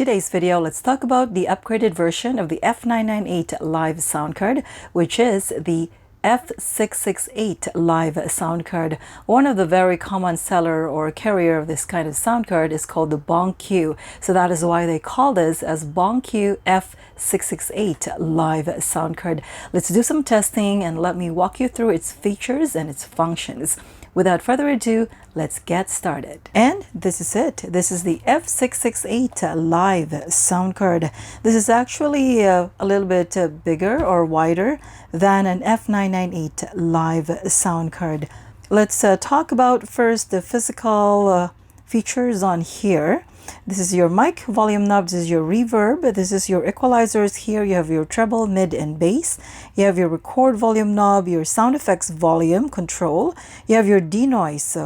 today's video, let's talk about the upgraded version of the F998 Live sound card, which is the F668 Live sound card. One of the very common seller or carrier of this kind of sound card is called the BONKYO. So that is why they call this as BONKYO F668 Live sound card. Let's do some testing and let me walk you through its features and its functions. Without further ado, let's get started. And this is it. This is the F668 Live sound card. This is actually a little bit bigger or wider than an F998 Live sound card. Let's talk about first the physical features on here. This is your mic volume knob, this is your reverb, this is your equalizers here, you have your treble, mid and bass, you have your record volume knob, your sound effects volume control, you have your denoise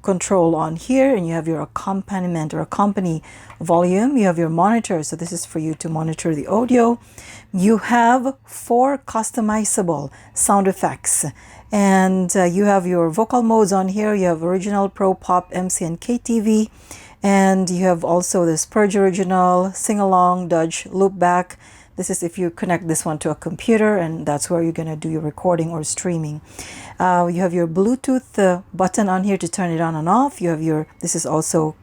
control on here, and you have your accompaniment or accompany volume, you have your monitor, so this is for you to monitor the audio. You have 4 customizable sound effects, and you have your vocal modes on here. You have original, pro, pop, MC and KTV. And you have also this Purge original, sing-along, Dodge, Loopback. This is if you connect this one to a computer, and that's where you're going to do your recording or streaming. You have your Bluetooth button on here to turn it on and off. You have your, this is also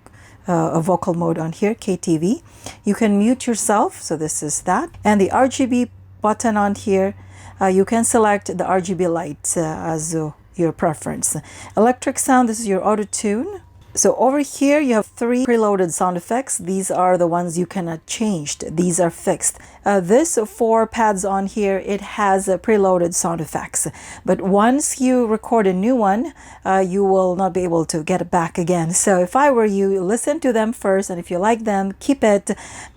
a vocal mode on here, KTV. You can mute yourself, so this is that. And the RGB button on here, you can select the RGB light as your preference. Electric sound, this is your Autotune. So over here you have 3 preloaded sound effects. These are the ones you cannot change. These are fixed. This 4 pads on here, it has preloaded sound effects. But once you record a new one, you will not be able to get it back again. So if I were you, listen to them first, and if you like them, keep it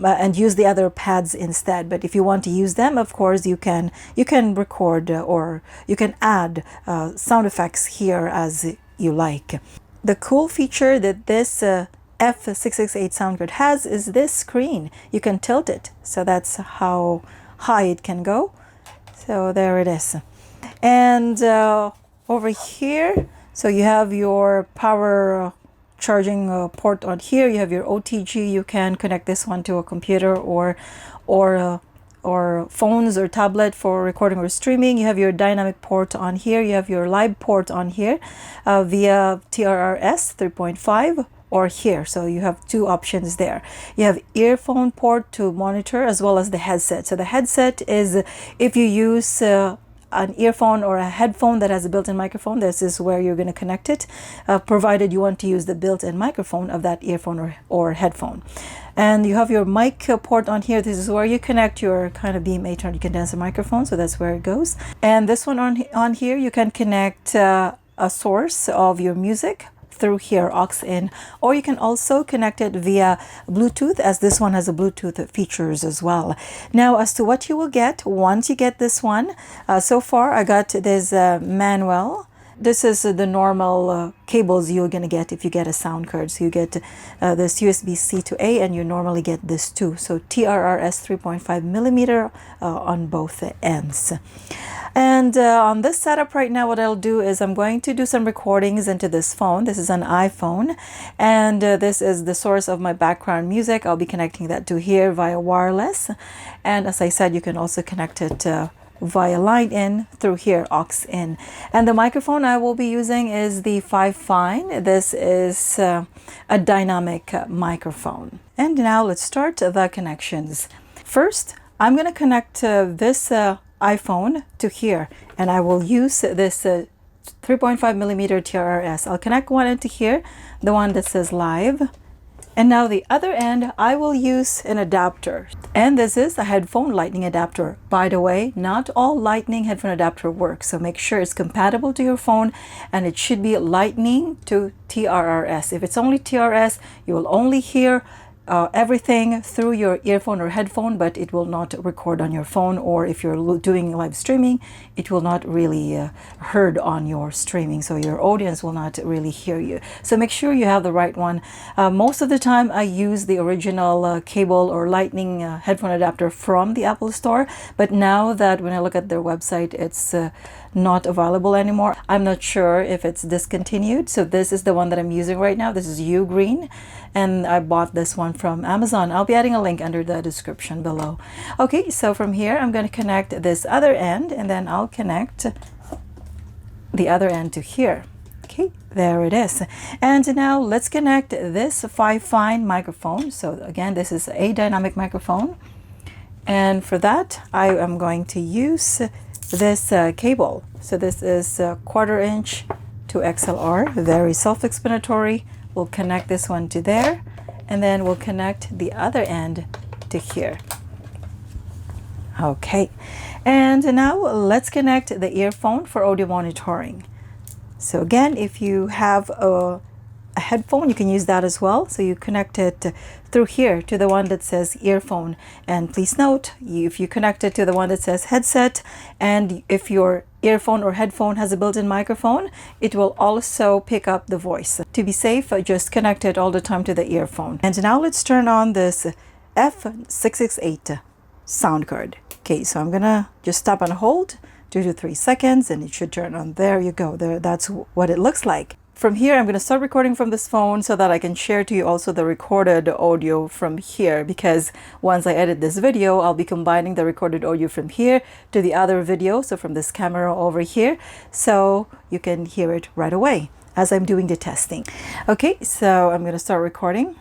and use the other pads instead. But if you want to use them, of course, you can record or you can add sound effects here as you like. The cool feature that this F668 sound card has is this screen. You can tilt it, so that's how high it can go. So there it is. And over here, so you have your power charging port on here. You have your OTG. You can connect this one to a computer or phones or tablet for recording or streaming. You have your dynamic port on here. You have your live port on here via TRRS 3.5 or here. So you have 2 options there. You have earphone port to monitor as well as the headset. So the headset is if you use an earphone or a headphone that has a built-in microphone, this is where you're going to connect it, provided you want to use the built-in microphone of that earphone or headphone. And you have your mic port on here. This is where you connect your kind of BM800 condenser microphone, so that's where it goes. And this one on here, you can connect a source of your music through here, aux in, or you can also connect it via Bluetooth, as this one has a Bluetooth features as well. Now, as to what you will get once you get this one, so far I got this manual. This is the normal cables you're going to get if you get a sound card. So you get this USB-C to A, and you normally get this too. So TRRS 3.5 millimeter on both ends. And on this setup right now, what I'll do is I'm going to do some recordings into this phone. This is an iPhone, and this is the source of my background music. I'll be connecting that to here via wireless. And as I said, you can also connect it via line in through here, aux in. And the microphone I will be using is the Fifine. This is a dynamic microphone. And now let's start the connections. First, I'm going to connect this iPhone to here, and I will use this 3.5 millimeter TRRS. I'll connect one into here, the one that says live. And now the other end, I will use an adapter. And this is a headphone lightning adapter. By the way, not all lightning headphone adapter works. So make sure it's compatible to your phone, and it should be lightning to TRRS. If it's only TRS, you will only hear everything through your earphone or headphone, but it will not record on your phone, or if you're doing live streaming, it will not really heard on your streaming, so your audience will not really hear you. So make sure you have the right one. Most of the time I use the original cable or lightning headphone adapter from the Apple Store, but now that when I look at their website, it's not available anymore. I'm not sure if it's discontinued. So this is the one that I'm using right now. This is U Green, and I bought this one from Amazon. I'll be adding a link under the description below. Okay, so from here, I'm going to connect this other end, and then I'll connect the other end to here. Okay, there it is. And now let's connect this Fifine microphone. So again, this is a dynamic microphone. And for that, I am going to use this cable. So this is a 1/4 inch to XLR, very self-explanatory. We'll connect this one to there, and then we'll connect the other end to here. Okay, and now let's connect the earphone for audio monitoring. So again, if you have a headphone, you can use that as well. So you connect it through here to the one that says earphone. And please note, if you connect it to the one that says headset, and if your earphone or headphone has a built-in microphone, it will also pick up the voice. To be safe, just connect it all the time to the earphone. And now let's turn on this F668 sound card. Okay, so I'm gonna just stop and hold 2 to 3 seconds, and it should turn on. There you go. There, that's what it looks like. From here, I'm going to start recording from this phone so that I can share to you also the recorded audio from here, because once I edit this video, I'll be combining the recorded audio from here to the other video, so from this camera over here, so you can hear it right away as I'm doing the testing. Okay, so I'm going to start recording.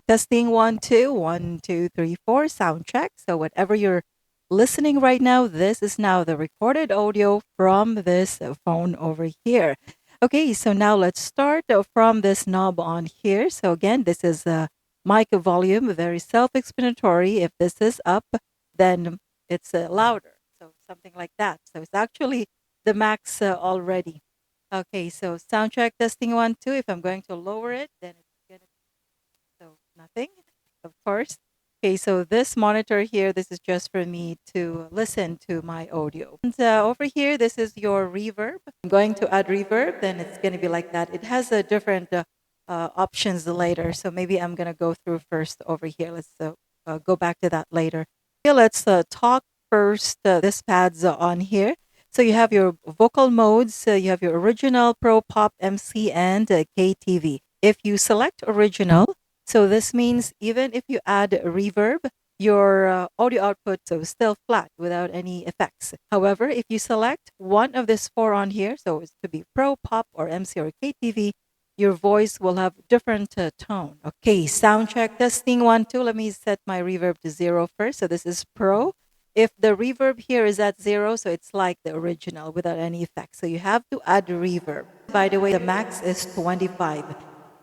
Testing 1, 2, 1, 2, 3, 4, sound check. So whatever you're listening right now, this is now the recorded audio from this phone over here. Okay, so now let's start from this knob on here. So again, this is mic volume, very self-explanatory. If this is up, then it's louder. So something like that. So it's actually the max already. Okay, so sound check, testing 1, 2. If I'm going to lower it, then it's going to be so nothing, of course. Okay, so this monitor here, this is just for me to listen to my audio. And over here, this is your reverb. I'm going to add reverb, then it's going to be like that. It has a different options later, so maybe I'm going to go through first over here. Let's go back to that later. Okay, let's talk first this pads on here. So you have your vocal modes, you have your original, pro, pop, MC, and KTV. If you select original, so this means even if you add reverb, your audio output is still flat without any effects. However, if you select one of these 4 on here, so it's to be pro, pop, or MC, or KTV, your voice will have different tone. Okay, sound check, testing 1, 2. Let me set my reverb to 0 first. So this is pro. If the reverb here is at 0, so it's like the original without any effects. So you have to add reverb. By the way, the max is 25.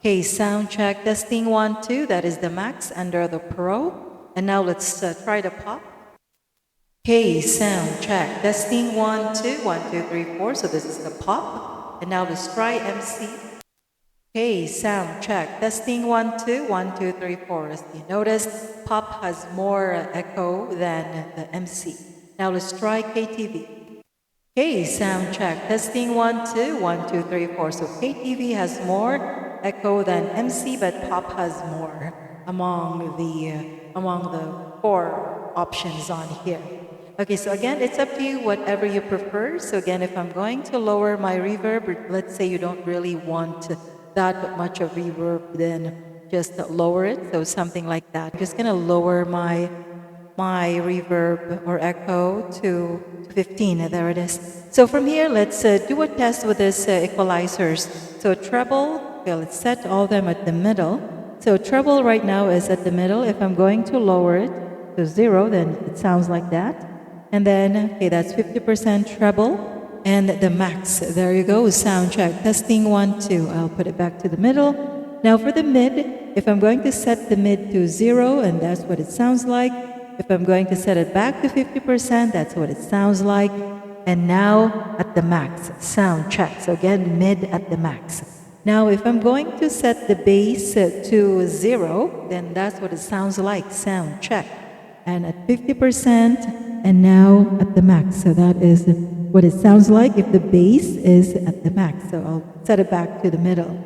Okay, sound check, testing 1, 2. That is the max under the pro. And now let's try the pop. Okay, sound check, testing 1, 2, 1, 2, 3, 4. So this is the pop. And now let's try MC. Okay, sound check, testing 1, 2, 1, 2, 3, 4. As you notice, pop has more echo than the MC. Now let's try KTV. Okay, sound check, testing 1, 2, 1, 2, 3, 4. So KTV has more echo than MC, but pop has more among the 4 options on here. Okay, so again, it's up to you, whatever you prefer. So again, if I'm going to lower my reverb, let's say you don't really want that much of reverb, then just lower it. So something like that. I'm just gonna lower my reverb or echo to 15. There it is. So from here, let's do a test with this equalizers. So treble. Okay, let's set all them at the middle. So treble right now is at the middle. If I'm going to lower it to 0, then it sounds like that. And then, okay, that's 50% treble. And the max, there you go, sound check. Testing 1, 2. I'll put it back to the middle. Now for the mid, if I'm going to set the mid to 0, and that's what it sounds like. If I'm going to set it back to 50%, that's what it sounds like. And now at the max, sound check. So again, mid at the max. Now, if I'm going to set the bass to 0, then that's what it sounds like, sound check. And at 50%, and now at the max. So that is what it sounds like if the bass is at the max. So I'll set it back to the middle.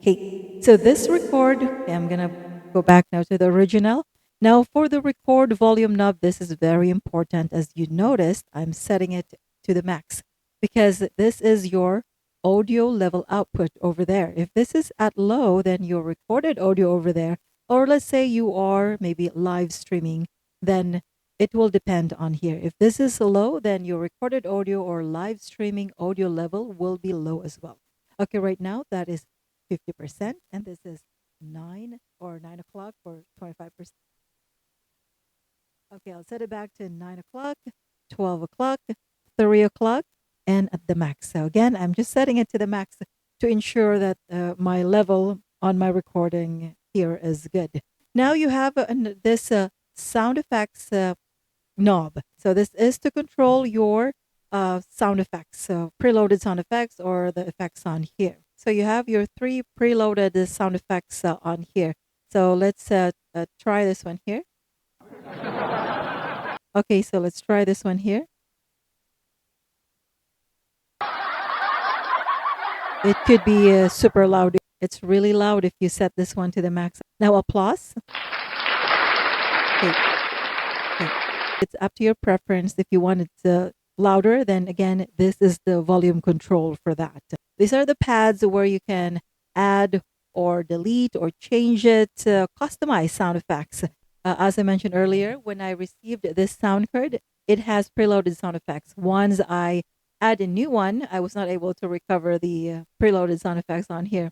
Okay, so this record, okay, I'm going to go back now to the original. Now, for the record volume knob, this is very important. As you noticed, I'm setting it to the max because this is your audio level output over there. If this is at low, then your recorded audio over there Or let's say you are maybe live streaming, then it will depend on here. If this is low, then your recorded audio or live streaming audio level will be low as well. Okay, right now that is 50%, and this is 9 o'clock or 25%. Okay, I'll set it back to 9 o'clock, 12 o'clock, 3 o'clock, and at the max. So again, I'm just setting it to the max to ensure that my level on my recording here is good. Now you have this sound effects knob. So this is to control your sound effects, so preloaded sound effects or the effects on here. So you have your 3 preloaded sound effects on here. So let's try this one here. Okay, so let's try this one here. It could be super loud. It's really loud if you set this one to the max. Now applause. Okay. Okay. It's up to your preference. If you want it louder, then again, this is the volume control for that. These are the pads where you can add or delete or change it, customize sound effects. As I mentioned earlier, when I received this sound card, it has preloaded sound effects. Once I add a new one, I was not able to recover the preloaded sound effects on here.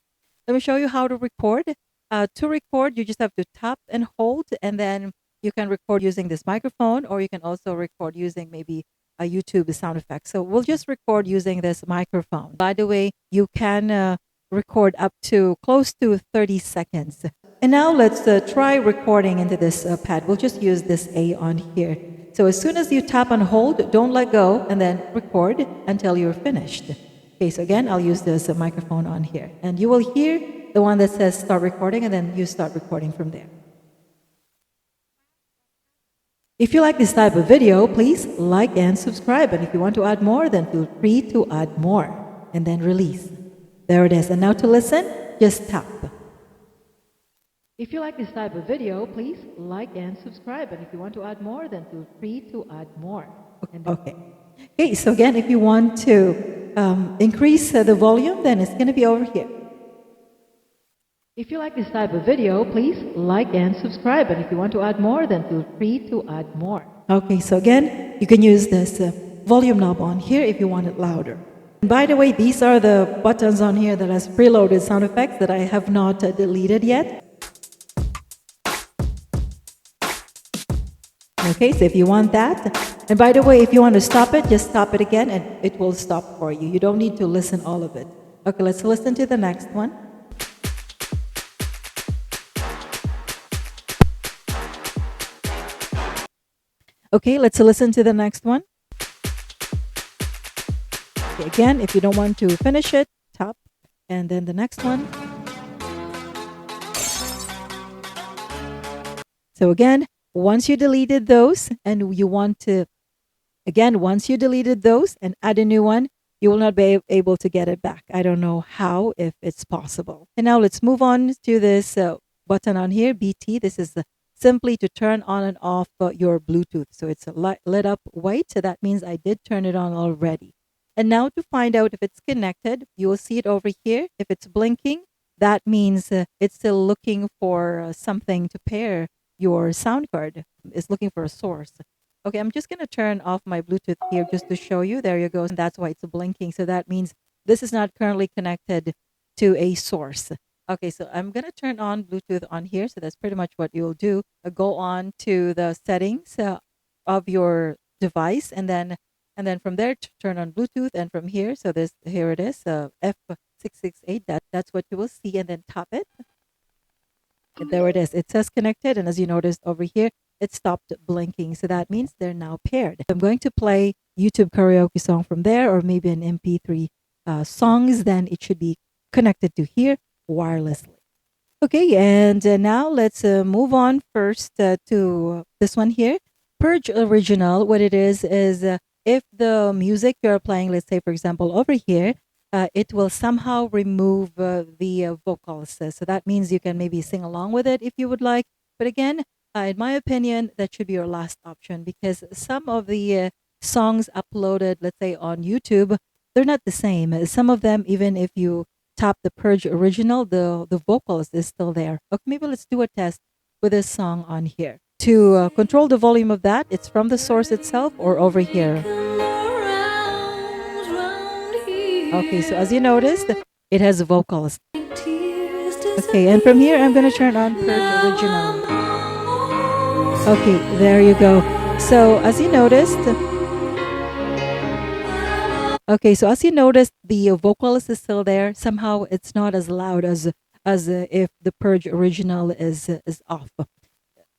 Let me show you how to record. To record, you just have to tap and hold, and then you can record using this microphone, or you can also record using maybe a YouTube sound effect. So we'll just record using this microphone. By the way, you can record up to close to 30 seconds. And now let's try recording into this pad. We'll just use this A on here. So as soon as you tap and hold, don't let go, and then record until you're finished. Okay, so again, I'll use this microphone on here. And you will hear the one that says start recording, and then you start recording from there. If you like this type of video, please like and subscribe. And if you want to add more, then feel free to add more. And then release. There it is. And now to listen, just tap. If you like this type of video, please like and subscribe. And if you want to add more, then feel free to add more. Okay. Okay, so again, if you want to increase the volume, then it's going to be over here. If you like this type of video, please like and subscribe. And if you want to add more, then feel free to add more. Okay, so again, you can use this volume knob on here if you want it louder. And by the way, these are the buttons on here that has preloaded sound effects that I have not deleted yet. Okay, so if you want that, and by the way, if you want to stop it, just stop it again and it will stop for you. You don't need to listen all of it. Okay, let's listen to the next one. Okay, let's listen to the next one. Okay, again, if you don't want to finish it, tap, and then the next one. So again, once you deleted those and you want to, again, once you deleted those and add a new one, you will not be able to get it back. I don't know how, if it's possible. And now let's move on to this button on here, BT. This is simply to turn on and off your Bluetooth. So it's lit up white. So that means I did turn it on already. And now to find out if it's connected, you will see it over here. If it's blinking, that means it's still looking for something to pair your sound card. It's looking for a source. Okay, I'm just going to turn off my Bluetooth here just to show you. There you go. And that's why it's blinking. So that means this is not currently connected to a source. Okay, so I'm going to turn on Bluetooth on here. So that's pretty much what you'll do. Go on to the settings of your device, and then from there turn on Bluetooth, and from here, so here it is, F668. That's what you will see, and then tap it. And there it is. It says connected, and as you noticed over here, it stopped blinking. So that means they're now paired. I'm going to play YouTube karaoke song from there, or maybe an MP3 songs. Then it should be connected to here wirelessly. Okay, and now let's move on first to this one here. Purge Original. What it is if the music you're playing, let's say, for example, over here, it will somehow remove the vocals. So that means you can maybe sing along with it if you would like. But again, in my opinion, that should be your last option, because some of the songs uploaded, let's say on YouTube, they're not the same. Some of them, even if you tap the Purge original, the vocals is still there. Okay, maybe let's do a test with this song on here. To control the volume of that, it's from the source itself or over here. Okay, so as you noticed, it has vocals. Okay, and from here, I'm going to turn on Purge original. Okay, there you go. So as you noticed, the vocals is still there. Somehow it's not as loud as if the Purge original is off.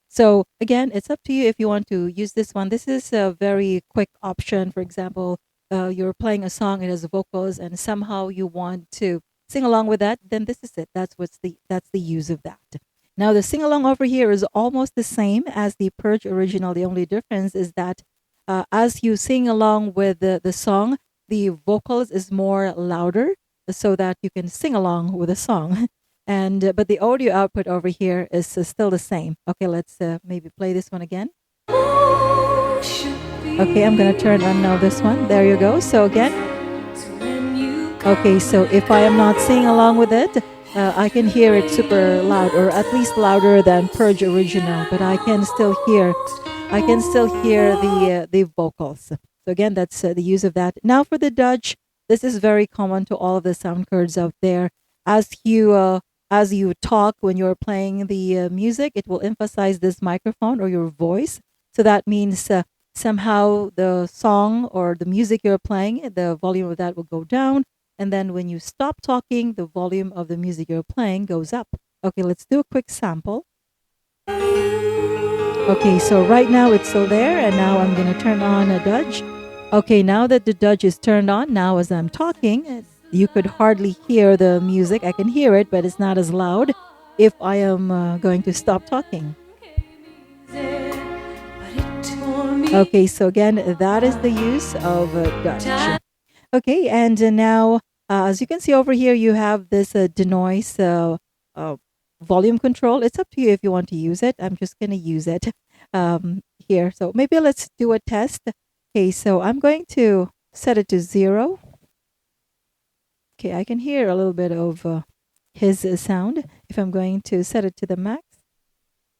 So again, it's up to you if you want to use this one. This is a very quick option. For example, you're playing a song, it has vocals, and somehow you want to sing along with that. Then this is it. That's the use of that. Now the sing along over here is almost the same as the Purge original. The only difference is that as you sing along with the song, the vocals is more louder so that you can sing along with the song. And but the audio output over here is still the same. Okay, let's maybe play this one again. Okay, I'm gonna turn on now this one. There you go. So again, okay, so if I am not singing along with it, I can hear it super loud, or at least louder than Purge original, but I can still hear the vocals. So again, that's the use of that. Now for the Dutch, this is very common to all of the sound cards out there. As you talk when you're playing the music, it will emphasize this microphone or your voice. So that means somehow the song or the music you're playing, the volume of that will go down. And then when you stop talking, the volume of the music you're playing goes up. Okay, let's do a quick sample. Okay, so right now it's still there, and now I'm going to turn on a Dutch. Okay, now that the Dutch is turned on, now as I'm talking, you could hardly hear the music. I can hear it, but it's not as loud if I am going to stop talking. Okay, so again, that is the use of Dutch. Okay, and now, as you can see over here, you have this Denoise volume control. It's up to you if you want to use it. I'm just going to use it here. So maybe let's do a test. Okay, so I'm going to set it to 0. Okay, I can hear a little bit of his sound. If I'm going to set it to the max,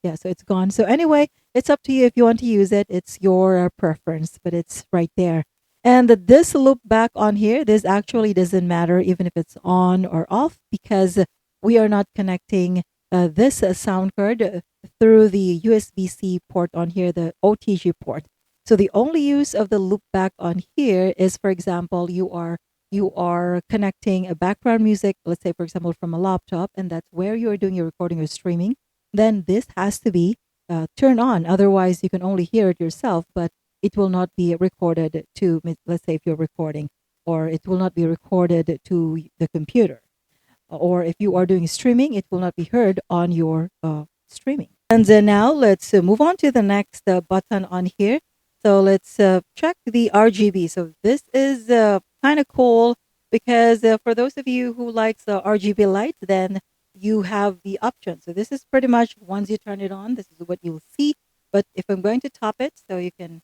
yeah, so it's gone. So anyway, it's up to you if you want to use it. It's your preference, but it's right there. And this loop back on here, this actually doesn't matter even if it's on or off, because we are not connecting this sound card through the USB-C port on here, the OTG port. So the only use of the loop back on here is, for example, you are connecting a background music, let's say, for example, from a laptop, and that's where you're doing your recording or streaming. Then this has to be turned on. Otherwise, you can only hear it yourself, but it will not be recorded to, let's say if you're recording, or it will not be recorded to the computer. Or if you are doing streaming, it will not be heard on your streaming. And now let's move on to the next button on here. So let's check the RGB. So this is kind of cool because for those of you who likes RGB lights, then you have the option. So this is pretty much once you turn it on, this is what you'll see. But if I'm going to top it, so you can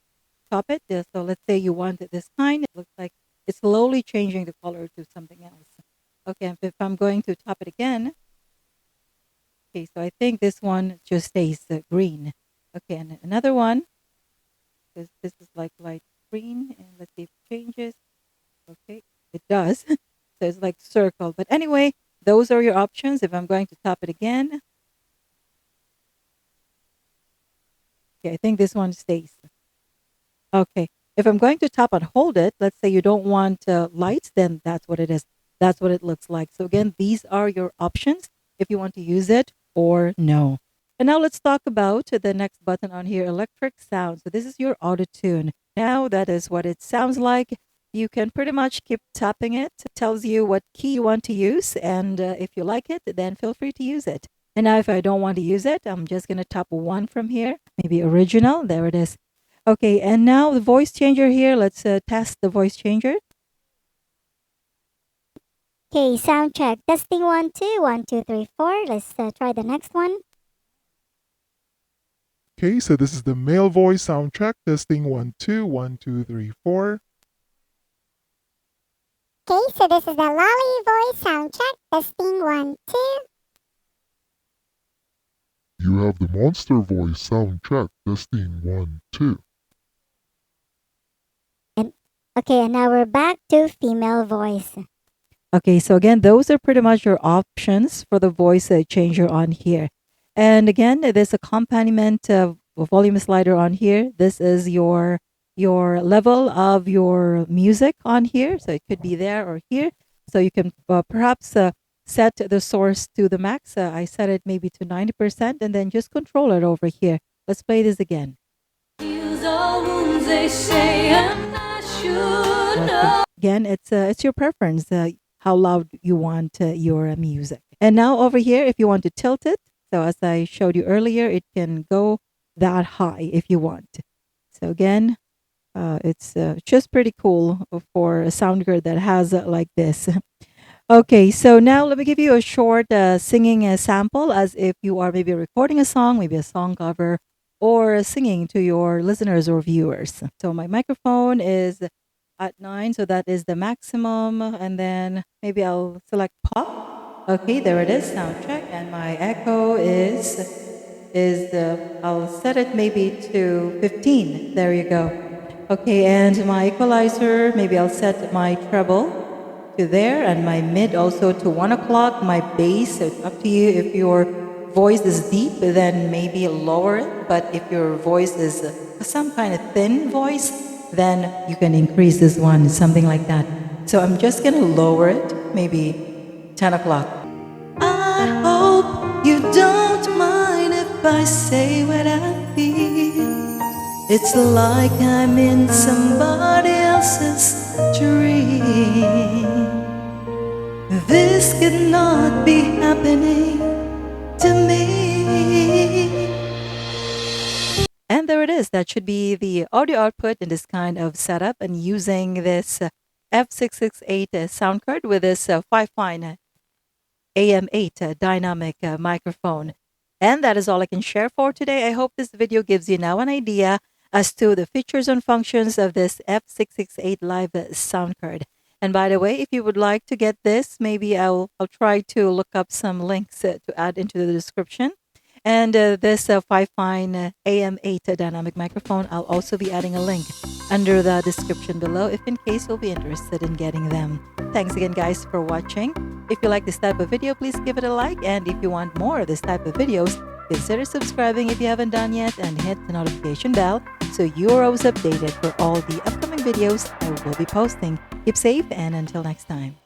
top it. So let's say you want it this kind. It looks like it's slowly changing the color to something else. Okay, if I'm going to top it again, okay, so I think this one just stays green. Okay, and another one, this is like light green, and let's see if it changes. Okay, it does. So it's like circle. But anyway, those are your options. If I'm going to top it again, okay, I think this one stays. Okay, if I'm going to tap and hold it, let's say you don't want lights, then that's what it is. That's what it looks like. So again, these are your options if you want to use it or no. And now let's talk about the next button on here, electric sound. So this is your Autotune. Now that is what it sounds like. You can pretty much keep tapping it. It tells you what key you want to use. And if you like it, then feel free to use it. And now if I don't want to use it, I'm just going to tap one from here. Maybe original. There it is. Okay, and now the voice changer here. Let's test the voice changer. Okay, sound check. Testing 1, 2, 1, 2, 3, 4. Let's try the next one. Okay, so this is the male voice sound check. Testing 1, 2, 1, 2, 3, 4. Okay, so this is the Lolly voice sound check. Testing 1, 2. You have the monster voice sound check. Testing 1, 2. Okay, and now we're back to female voice. Okay, so again, those are pretty much your options for the voice changer on here. And again, this accompaniment volume slider on here. This is your level of your music on here. So it could be there or here. So you can perhaps set the source to the max. I set it maybe to 90% and then just control it over here. Let's play this again. Again, it's your preference. How loud you want your music. And now over here, if you want to tilt it, so as I showed you earlier, it can go that high if you want. So again, it's just pretty cool for a sound card that has like this. Okay, so now let me give you a short singing sample as if you are maybe recording a song, maybe a song cover, or singing to your listeners or viewers. So my microphone is at 9, so that is the maximum, and then maybe I'll select pop. Okay, there it is, sound check, and my echo is I'll set it maybe to 15. There you go. Okay, and my equalizer, maybe I'll set my treble to there, and my mid also to 1 o'clock. My bass, it's up to you. If your voice is deep, then maybe lower it, but if your voice is some kind of thin voice, then you can increase this one, something like that. So I'm just gonna lower it, maybe 10 o'clock. I hope you don't mind if I say what I feel. It's like I'm in somebody else's dream. This could not be happening to me. And there it is. That should be the audio output in this kind of setup, and using this F668 sound card with this Fifine AM8 dynamic microphone. And that is all I can share for today. I hope this video gives you now an idea as to the features and functions of this F668 live sound card. And by the way, if you would like to get this, maybe I'll try to look up some links to add into the description. And this Fifine AM8 dynamic microphone, I'll also be adding a link under the description below if in case you'll be interested in getting them. Thanks again, guys, for watching. If you like this type of video, please give it a like. And if you want more of this type of videos, consider subscribing if you haven't done yet, and hit the notification bell so you're always updated for all the upcoming videos I will be posting. Keep safe, and until next time.